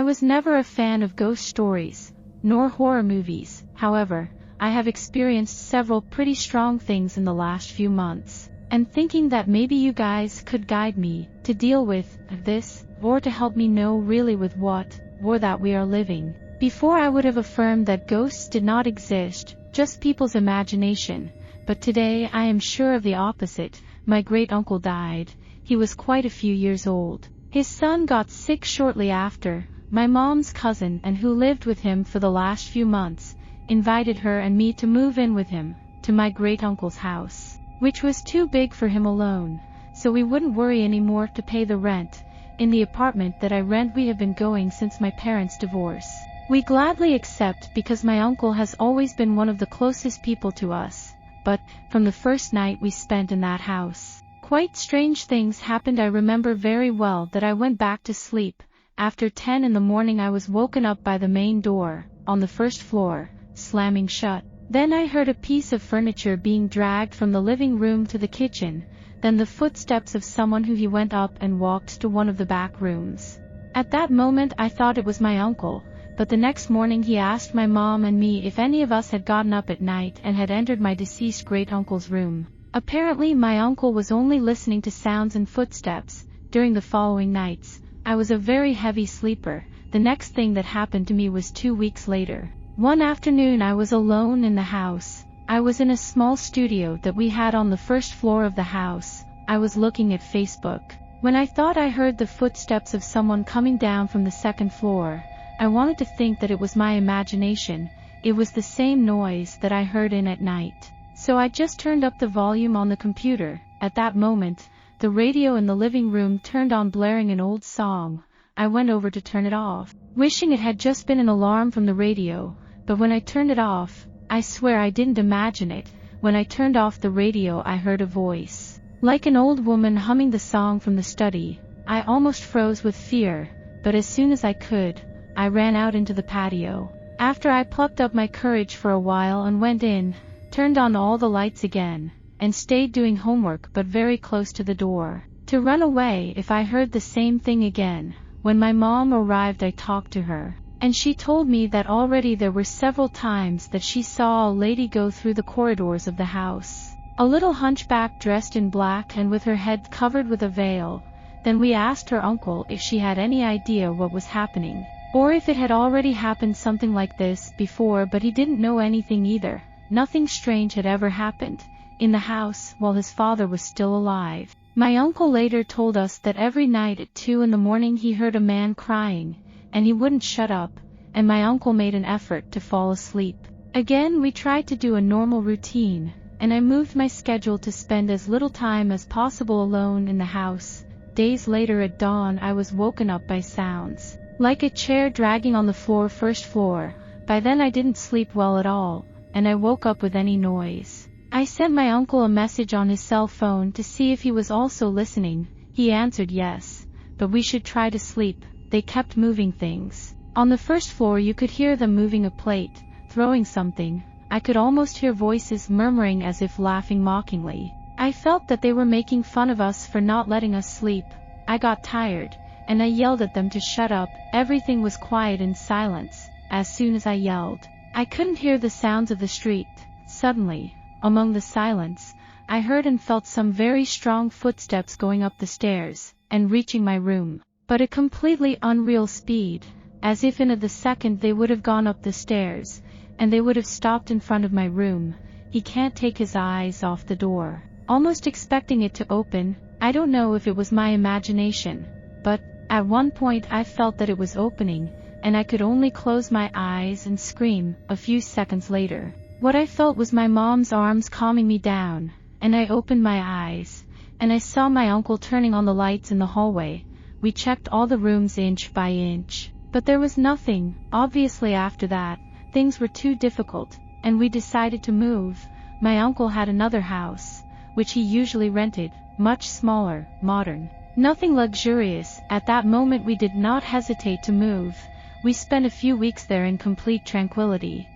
I was never a fan of ghost stories, nor horror movies. However, I have experienced several pretty strong things in the last few months, and thinking that maybe you guys could guide me to deal with this, or to help me know really with what, or that we are living. Before I would have affirmed that ghosts did not exist, just people's imagination, but today I am sure of the opposite. My great-uncle died. He was quite a few years old. His son got sick shortly after. My mom's cousin, and who lived with him for the last few months, invited her and me to move in with him, to my great-uncle's house, which was too big for him alone, so we wouldn't worry anymore to pay the rent. In the apartment that I rent we have been going since my parents' divorce. We gladly accept because my uncle has always been one of the closest people to us, but, from the first night we spent in that house, quite strange things happened. I remember very well that I went back to sleep. After 10 in the morning I was woken up by the main door, on the first floor, slamming shut. Then I heard a piece of furniture being dragged from the living room to the kitchen, then the footsteps of someone who he went up and walked to one of the back rooms. At that moment I thought it was my uncle, but the next morning he asked my mom and me if any of us had gotten up at night and had entered my deceased great-uncle's room. Apparently my uncle was only listening to sounds and footsteps. During the following nights, I was a very heavy sleeper. The next thing that happened to me was 2 weeks later. One afternoon I was alone in the house. I was in a small studio that we had on the first floor of the house. I was looking at Facebook, when I thought I heard the footsteps of someone coming down from the second floor. I wanted to think that it was my imagination. It was the same noise that I heard in at night. So I just turned up the volume on the computer. At that moment, the radio in the living room turned on, blaring an old song. I went over to turn it off, wishing it had just been an alarm from the radio, but when I turned it off, I swear I didn't imagine it. When I turned off the radio I heard a voice, like an old woman humming the song from the study. I almost froze with fear, but as soon as I could, I ran out into the patio. After I plucked up my courage for a while and went in, turned on all the lights again, and stayed doing homework but very close to the door, to run away if I heard the same thing again. When my mom arrived I talked to her, and she told me that already there were several times that she saw a lady go through the corridors of the house, a little hunchback dressed in black and with her head covered with a veil. Then we asked her uncle if she had any idea what was happening, or if it had already happened something like this before, but he didn't know anything either. Nothing strange had ever happened in the house while his father was still alive. My uncle later told us that every night at 2 in the morning he heard a man crying, and he wouldn't shut up, and my uncle made an effort to fall asleep. Again we tried to do a normal routine, and I moved my schedule to spend as little time as possible alone in the house. Days later at dawn I was woken up by sounds, like a chair dragging on the first floor. By then I didn't sleep well at all, and I woke up with any noise. I sent my uncle a message on his cell phone to see if he was also listening. He answered yes, but we should try to sleep. They kept moving things. On the first floor you could hear them moving a plate, throwing something. I could almost hear voices murmuring as if laughing mockingly. I felt that they were making fun of us for not letting us sleep. I got tired, and I yelled at them to shut up. Everything was quiet in silence. As soon as I yelled, I couldn't hear the sounds of the street. Suddenly, among the silence, I heard and felt some very strong footsteps going up the stairs, and reaching my room, but at completely unreal speed, as if in the second they would have gone up the stairs, and they would have stopped in front of my room. He can't take his eyes off the door, almost expecting it to open. I don't know if it was my imagination, but, at one point I felt that it was opening, and I could only close my eyes and scream. A few seconds later, what I felt was my mom's arms calming me down, and I opened my eyes, and I saw my uncle turning on the lights in the hallway. We checked all the rooms inch by inch, but there was nothing. Obviously after that, things were too difficult, and we decided to move. My uncle had another house, which he usually rented, much smaller, modern, nothing luxurious. At that moment we did not hesitate to move. We spent a few weeks there in complete tranquility.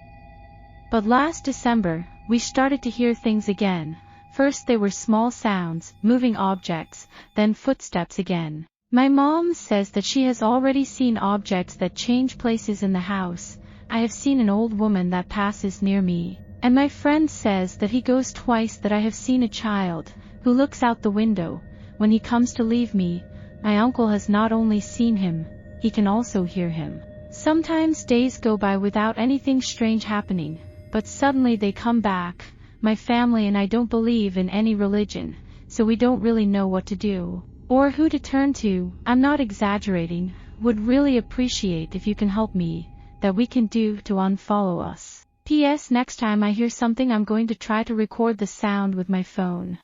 But last December, we started to hear things again. First they were small sounds, moving objects, then footsteps again. My mom says that she has already seen objects that change places in the house. I have seen an old woman that passes near me. And my friend says that he goes twice, that I have seen a child who looks out the window when he comes to leave me. My uncle has not only seen him, he can also hear him. Sometimes days go by without anything strange happening, but suddenly they come back. My family and I don't believe in any religion, so we don't really know what to do or who to turn to. I'm not exaggerating. Would really appreciate if you can help me, that we can do to unfollow us. P.S. Next time I hear something, I'm going to try to record the sound with my phone.